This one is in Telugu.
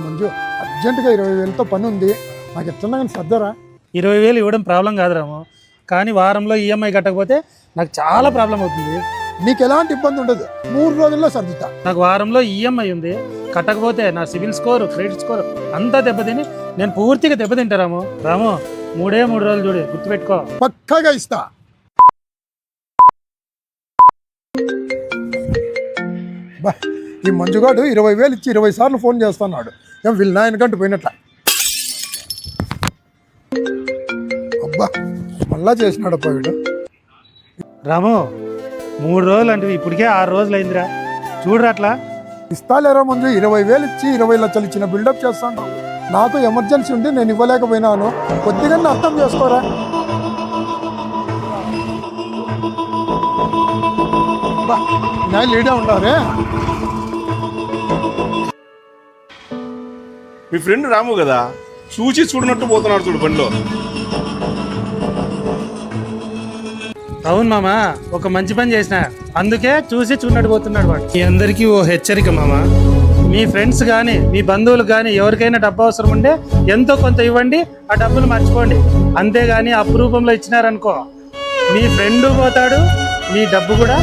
మంజు అర్జెంటుగా 20,000తో పని ఉంది, నాకు ఎట్లన్నా కానీ సర్దరా. 20,000 ఇవ్వడం ప్రాబ్లం కాదు రాము, కానీ వారంలో ఈఎంఐ కట్టకపోతే నాకు చాలా ప్రాబ్లం అవుతుంది. నీకు ఎలాంటి ఇబ్బంది ఉండదు, 3 రోజుల్లో సర్దుతా. నాకు వారంలో ఈఎంఐ ఉంది, కట్టకపోతే నా సివిల్ స్కోర్ క్రెడిట్ స్కోర్ అంతా దెబ్బతిని నేను పూర్తిగా దెబ్బతింటా రాము. 3 రోజులు చూడు, గుర్తుపెట్టుకో. పక్కాగా ఇస్తా. బా, ఈ మంజుగాడు 20,000 ఇచ్చి 20 సార్లు ఫోన్ చేస్తున్నాడు. ఏం వీళ్ళు నాయనకంటూ పోయినట్ల. అబ్బా, మళ్ళా చేసినాడప్ప వీడు. రాము 3 రోజులు అంటే ఇప్పటికే 6 రోజులు అయిందిరా, చూడరా అట్లా. ఇస్తాలేరా మంజు, 20,000 ఇచ్చి 20 లక్షలు ఇచ్చిన బిల్డప్ చేస్తాను. నాకు ఎమర్జెన్సీ ఉండి నేను ఇవ్వలేకపోయినాను, కొద్దిగా అర్థం చేసుకోరా. నేను లీడే ఉండవరే. మీ ఫ్రెండ్ రాము కదా, చూసి చూడనట్టు పోతున్నాడు చూడు బండిలో. అవును మామ, ఒక మంచి పని చేసిన, అందుకే చూసి చూడనట్టు పోతున్నాడు వాడు. మీ అందరికీ ఓ హెచ్చరిక మామ, మీ ఫ్రెండ్స్ కానీ మీ బంధువులు కానీ ఎవరికైనా డబ్బు అవసరం ఉంటే ఎంతో కొంత ఇవ్వండి, ఆ డబ్బులు మర్చిపోండి. అంతేగాని అపురూపంలో ఇచ్చినారనుకో, మీ ఫ్రెండ్ పోతాడు, మీ డబ్బు కూడా